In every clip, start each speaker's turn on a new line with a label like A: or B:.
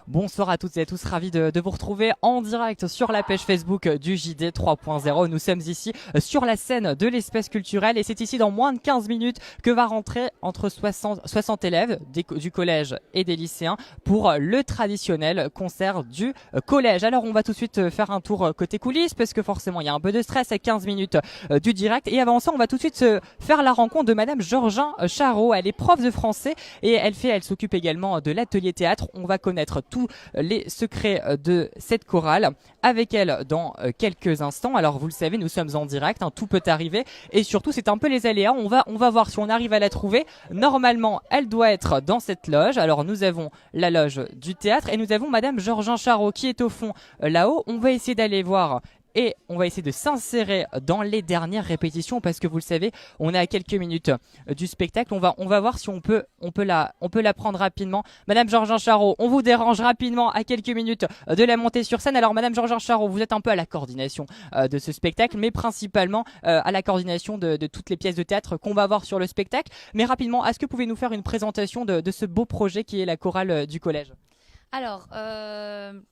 A: Bonsoir à toutes et à tous, ravi de vous retrouver en direct sur la page Facebook du JD 3.0. Nous sommes ici sur la scène de l'espace culturel et c'est ici dans moins de 15 minutes que va rentrer entre 60 élèves du collège et des lycéens pour le traditionnel concert du collège. Alors on va tout de suite faire un tour côté coulisses parce que forcément il y a un peu de stress à 15 minutes du direct, et avant ça on va tout de suite faire la rencontre de Madame Georgin Charot. Elle est prof de français et elle s'occupe également de l'atelier théâtre. On va connaître tous les secrets de cette chorale avec elle dans quelques instants. Alors vous le savez, nous sommes en direct, hein, tout peut arriver et surtout c'est un peu les aléas. On va voir si on arrive à la trouver. Normalement elle doit être dans cette loge. Alors nous avons la loge du théâtre et nous avons Madame Georgin Charot qui est au fond là-haut. On va essayer d'aller voir et on va essayer de s'insérer dans les dernières répétitions parce que vous le savez, on est à quelques minutes du spectacle. On va voir si on peut la prendre rapidement. Madame Georgin Charot, on vous dérange rapidement à quelques minutes de la montée sur scène. Alors Madame Georgin Charot, vous êtes un peu à la coordination de ce spectacle, mais principalement à la coordination de toutes les pièces de théâtre qu'on va voir sur le spectacle. Mais rapidement, est-ce que vous pouvez nous faire une présentation de ce beau projet qui est la chorale du collège ?
B: Alors,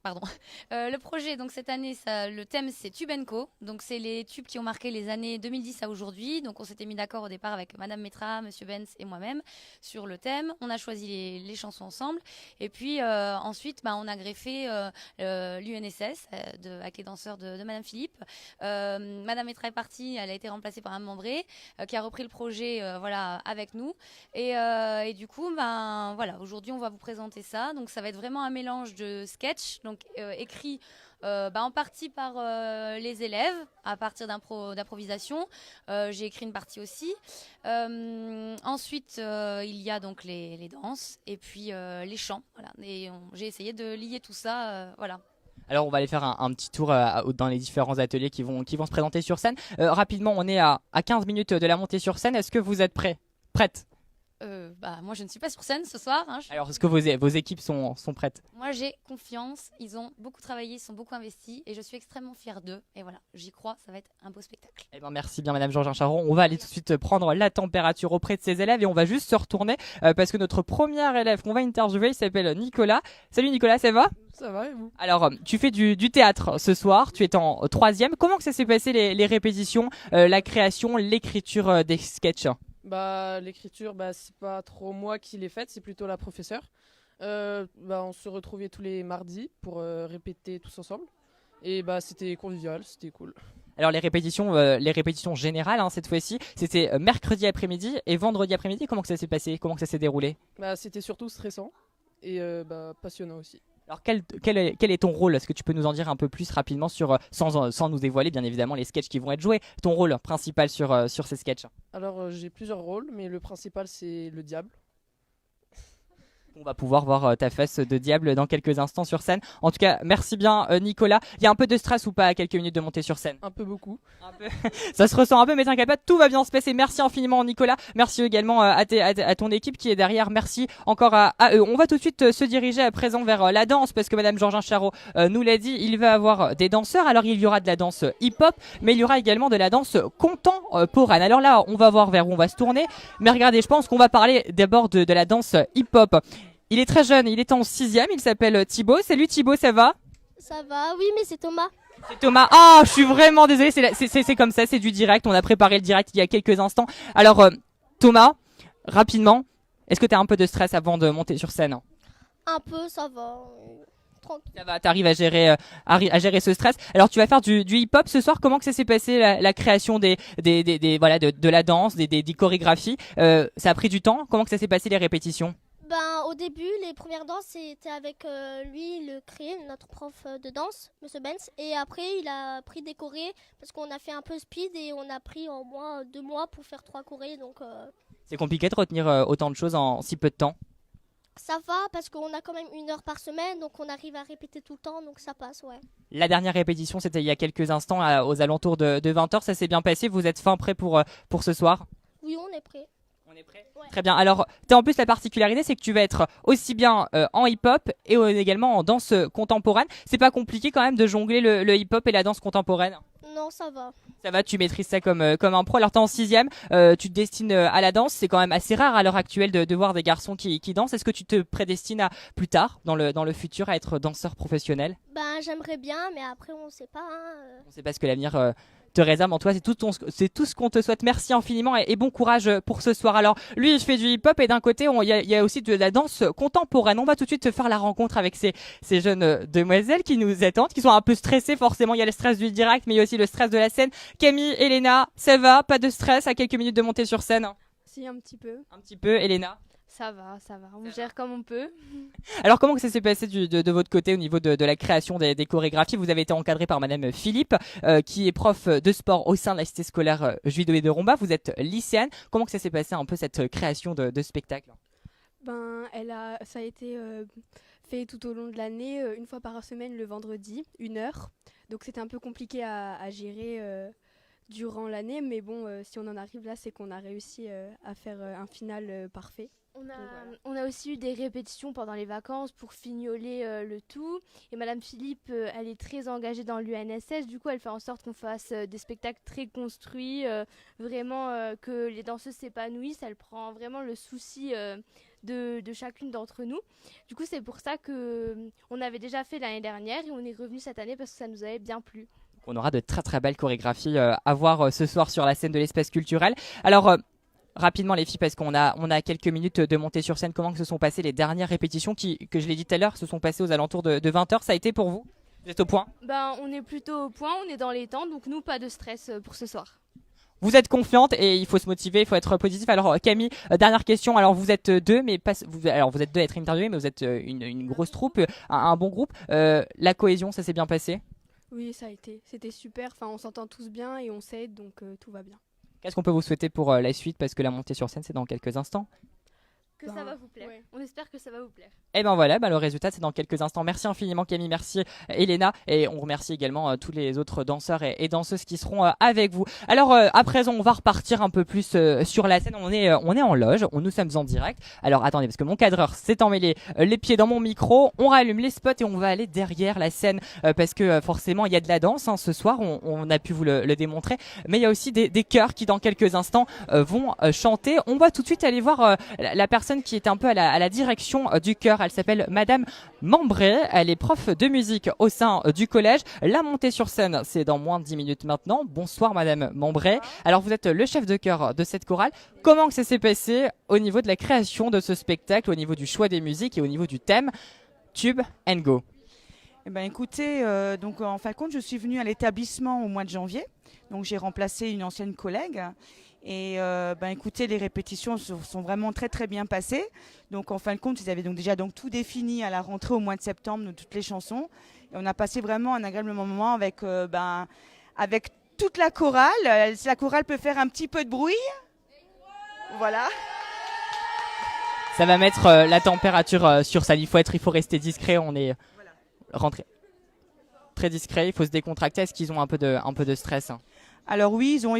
B: pardon. Le projet, donc cette année, le thème c'est Tube Co. Donc c'est les tubes qui ont marqué les années 2010 à aujourd'hui. Donc on s'était mis d'accord au départ avec Madame Metra, Monsieur Benz et moi-même sur le thème. On a choisi les chansons ensemble. Et puis ensuite, on a greffé l'UNSS avec les danseurs de Madame Philippe. Madame Metra est partie, elle a été remplacée par un Membré qui a repris le projet avec nous. Et du coup, voilà, aujourd'hui on va vous présenter ça. Donc ça va être vraiment un mélange de sketch, donc écrit en partie par les élèves à partir d'improvisation. J'ai écrit une partie aussi. Ensuite, il y a donc les danses et puis les chants. Voilà. Et j'ai essayé de lier tout ça. Voilà.
A: Alors on va aller faire un petit tour dans les différents ateliers qui vont se présenter sur scène. Rapidement, on est à 15 minutes de la montée sur scène. Est-ce que vous êtes prête?
B: Moi je ne suis pas sur scène ce soir.
A: Alors est-ce que vos équipes sont prêtes?
B: Moi j'ai confiance, ils ont beaucoup travaillé, ils sont beaucoup investis et je suis extrêmement fière d'eux. Et voilà, j'y crois, ça va être un beau spectacle.
A: Eh ben, merci bien Madame Georgin Charron. On va aller tout de suite prendre la température auprès de ces élèves et on va juste se retourner parce que notre premier élève qu'on va interviewer il s'appelle Nicolas. Salut Nicolas, ça va?
C: Ça va et vous?
A: Alors tu fais du théâtre ce soir, tu es en troisième. Comment que ça s'est passé les répétitions, la création, l'écriture des sketchs?
C: L'écriture, c'est pas trop moi qui l'ai faite, c'est plutôt la professeure. On se retrouvait tous les mardis pour répéter tous ensemble. Et c'était convivial, c'était cool.
A: Alors les répétitions générales cette fois-ci, c'était mercredi après-midi et vendredi après-midi. Comment que ça s'est passé? Comment que ça s'est déroulé?
C: C'était surtout stressant et passionnant aussi.
A: Alors quel est ton rôle? Est-ce que tu peux nous en dire un peu plus rapidement sans nous dévoiler bien évidemment les sketchs qui vont être joués, ton rôle principal sur ces sketchs?
C: Alors j'ai plusieurs rôles, mais le principal c'est le diable.
A: On va pouvoir voir ta face de diable dans quelques instants sur scène. En tout cas, merci bien Nicolas. Il y a un peu de stress ou pas à quelques minutes de monter sur scène?
C: Un peu beaucoup.
A: Ça se ressent un peu, mais t'inquiète pas, tout va bien se passer. Merci infiniment Nicolas. Merci également à ton équipe qui est derrière. Merci encore à eux. On va tout de suite se diriger à présent vers la danse parce que Madame Georgin Charot nous l'a dit, il va avoir des danseurs. Alors il y aura de la danse hip-hop, mais il y aura également de la danse contemporaine. Alors là, on va voir vers où on va se tourner. Mais regardez, je pense qu'on va parler d'abord de la danse hip-hop. Il est très jeune, il est en 6e, il s'appelle Thibaut. Salut Thibaut, ça va?
D: Ça va, oui, mais c'est Thomas.
A: C'est Thomas. Ah, je suis vraiment désolée, c'est comme ça, c'est du direct. On a préparé le direct il y a quelques instants. Alors Thomas, rapidement, est-ce que tu as un peu de stress avant de monter sur scène?
D: Un peu, ça va. Tranquille.
A: Ça va, t'arrives à gérer ce stress. Alors tu vas faire du hip-hop ce soir. Comment que ça s'est passé la création de la danse, des chorégraphies? Ça a pris du temps. Comment que ça s'est passé les répétitions?
D: Au début, les premières danses, c'était avec lui, le créé, notre prof de danse, Monsieur Benz. Et après, il a pris des chorés parce qu'on a fait un peu speed et on a pris en moins 2 mois pour faire 3 chorés. Donc,
A: c'est compliqué de retenir autant de choses en si peu de temps.
D: ça va parce qu'on a quand même 1 heure par semaine, donc on arrive à répéter tout le temps, donc ça passe, ouais.
A: La dernière répétition, c'était il y a quelques instants, aux alentours de 20h. Ça s'est bien passé. Vous êtes fin prêt pour ce soir?
D: Oui, on est prêt.
A: On est prêt?
D: Ouais.
A: Très bien. Alors, t'as en plus la particularité, c'est que tu vas être aussi bien en hip-hop et également en danse contemporaine. C'est pas compliqué quand même de jongler le hip-hop et la danse contemporaine?
D: Non, ça va.
A: Ça va, tu maîtrises ça comme un pro. Alors, t'es en sixième, tu te destines à la danse. C'est quand même assez rare à l'heure actuelle de voir des garçons qui dansent. Est-ce que tu te prédestines à plus tard, dans le futur, à être danseur professionnel?
D: Ben, j'aimerais bien, mais après, on sait pas. Hein.
A: On sait pas ce que l'avenir te réserve en toi. C'est tout ce qu'on te souhaite. Merci infiniment et bon courage pour ce soir. Alors, lui, il fait du hip-hop et d'un côté, il y a aussi de la danse contemporaine. On va tout de suite faire la rencontre avec ces jeunes demoiselles qui nous attendent, qui sont un peu stressées forcément. Il y a le stress du direct, mais il y a aussi le stress de la scène. Camille, Elena, ça va? Pas de stress à quelques minutes de monter sur scène?
E: Si, un petit peu.
A: Un petit peu, Elena?
E: Ça va. On gère comme on peut.
A: Alors comment que ça s'est passé de votre côté au niveau de la création des chorégraphies? Vous avez été encadré par Madame Philippe, qui est prof de sport au sein de la cité scolaire Judo et de Romba. Vous êtes lycéenne. Comment que ça s'est passé un peu cette création de spectacle?
E: Ça a été fait tout au long de l'année, une fois par semaine le vendredi, 1 heure. Donc c'était un peu compliqué à gérer durant l'année, mais bon, si on en arrive là, c'est qu'on a réussi à faire un final parfait.
F: On a aussi eu des répétitions pendant les vacances pour fignoler le tout. Et Madame Philippe, elle est très engagée dans l'UNSS. Du coup, elle fait en sorte qu'on fasse des spectacles très construits, vraiment que les danseuses s'épanouissent. Elle prend vraiment le souci de chacune d'entre nous. Du coup, c'est pour ça qu'on avait déjà fait l'année dernière et on est revenu cette année parce que ça nous avait bien plu.
A: On aura de très très belles chorégraphies à voir ce soir sur la scène de l'espace culturel. Alors rapidement les filles, parce qu'on a quelques minutes de monter sur scène, comment que se sont passées les dernières répétitions qui, que je l'ai dit tout à l'heure, se sont passées aux alentours de 20h? Ça a été pour vous? Vous êtes au point?
F: On est plutôt au point, on est dans les temps, donc nous, pas de stress pour ce soir.
A: Vous êtes confiante et il faut se motiver, il faut être positif. Alors Camille, dernière question. Alors vous êtes deux, mais pas, vous êtes deux à être interviewés, mais vous êtes une grosse troupe, un bon groupe. La cohésion, ça s'est bien passé?
E: Oui, ça a été. C'était super. Enfin, on s'entend tous bien et on s'aide, donc tout va bien.
A: Qu'est-ce qu'on peut vous souhaiter pour la suite, parce que la montée sur scène, c'est dans quelques instants?
F: Que ça va vous plaire. Ouais. On espère que ça va vous plaire.
A: Et ben voilà, le résultat c'est dans quelques instants. Merci infiniment Camille, merci Elena, et on remercie également tous les autres danseurs et danseuses qui seront avec vous. Alors à présent on va repartir un peu plus sur la scène. On est en loge, nous sommes en direct. Alors attendez, parce que mon cadreur s'est emmêlé les pieds dans mon micro, on rallume les spots et on va aller derrière la scène parce que forcément il y a de la danse ce soir, on a pu vous le démontrer, mais il y a aussi des chœurs qui dans quelques instants vont chanter. On va tout de suite aller voir la personne qui est un peu à la direction du chœur. Elle s'appelle Madame Membré, elle est prof de musique au sein du collège. La montée sur scène, c'est dans moins de 10 minutes maintenant. Bonsoir Madame Membré. Alors vous êtes le chef de chœur de cette chorale. Comment que ça s'est passé au niveau de la création de ce spectacle, au niveau du choix des musiques et au niveau du thème? Tube and Go.
G: Eh ben, écoutez, donc en fin de compte, je suis venue à l'établissement au mois de janvier. Donc j'ai remplacé une ancienne collègue. Et écoutez, les répétitions sont vraiment très très bien passées. Donc en fin de compte, ils avaient donc déjà tout défini à la rentrée au mois de septembre de toutes les chansons. Et on a passé vraiment un agréable moment avec toute la chorale. Si la chorale peut faire un petit peu de bruit, voilà.
A: Ça va mettre la température sur ça. Il faut rester discret. On est rentré très discret. Il faut se décontracter. Est-ce qu'ils ont un peu de stress?
G: Alors oui, ils ont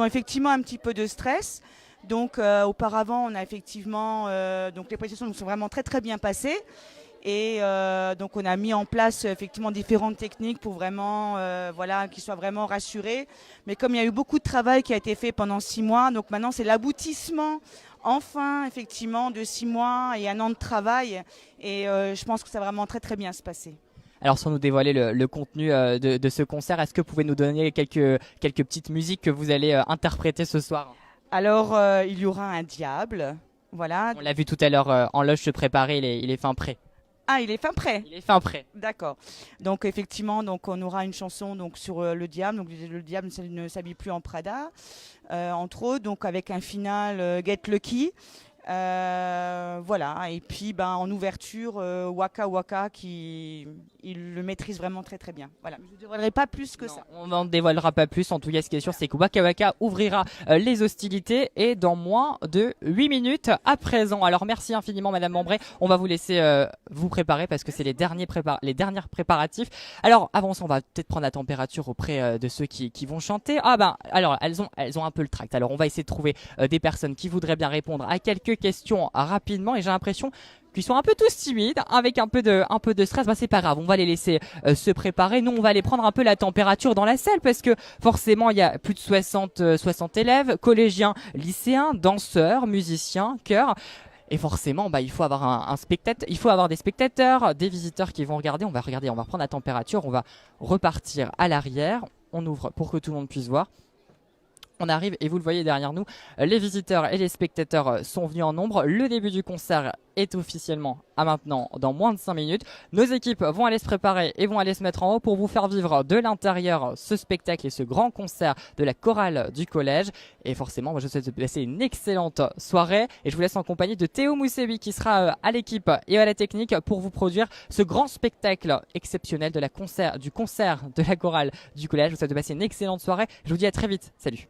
G: effectivement un petit peu de stress. Donc auparavant, on a effectivement donc les prestations sont vraiment très très bien passées. Et donc on a mis en place effectivement différentes techniques pour vraiment qu'ils soient vraiment rassurés. Mais comme il y a eu beaucoup de travail qui a été fait pendant 6 mois, donc maintenant c'est l'aboutissement enfin effectivement de 6 mois et 1 an de travail. Et je pense que ça va vraiment très très bien se passer.
A: Alors sans nous dévoiler le contenu de ce concert, est-ce que vous pouvez nous donner quelques petites musiques que vous allez interpréter ce soir?
G: Alors il y aura un diable, voilà.
A: On l'a vu tout à l'heure en loge se préparer, il est fin prêt.
G: Ah, il est fin prêt.
A: Il est fin prêt.
G: D'accord. Donc effectivement, on aura une chanson sur le diable. Donc le diable ne s'habille plus en Prada, entre autres. Donc avec un final Get Lucky. Voilà, et puis en ouverture, Waka Waka il le maîtrise vraiment très très bien. Voilà, je ne dévoilerai pas plus que ça.
A: On n'en dévoilera pas plus. En tout cas, ce qui est sûr, c'est que Waka Waka ouvrira les hostilités et dans moins de 8 minutes à présent. Alors merci infiniment Madame Membray. On va vous laisser vous préparer parce que c'est les derniers préparatifs. Alors avant ça, on va peut-être prendre la température auprès de ceux qui vont chanter. Alors elles ont un peu le tract. Alors on va essayer de trouver des personnes qui voudraient bien répondre à quelques questions rapidement et j'ai l'impression qu'ils sont un peu tous timides avec un peu de stress. C'est pas grave, on va les laisser se préparer. Nous on va aller prendre un peu la température dans la salle parce que forcément il y a plus de 60 élèves, collégiens, lycéens, danseurs, musiciens, chœurs. Et forcément, il faut avoir un spectateur, il faut avoir des spectateurs, des visiteurs qui vont regarder. On va prendre la température, on va repartir à l'arrière. On ouvre pour que tout le monde puisse voir. On arrive et vous le voyez derrière nous, les visiteurs et les spectateurs sont venus en nombre. Le début du concert est officiellement à maintenant dans moins de 5 minutes. Nos équipes vont aller se préparer et vont aller se mettre en haut pour vous faire vivre de l'intérieur ce spectacle et ce grand concert de la chorale du collège. Et forcément, je vous souhaite de passer une excellente soirée et je vous laisse en compagnie de Théo Moussebi qui sera à l'équipe et à la technique pour vous produire ce grand spectacle exceptionnel du concert de la chorale du collège. Je vous souhaite de passer une excellente soirée. Je vous dis à très vite. Salut.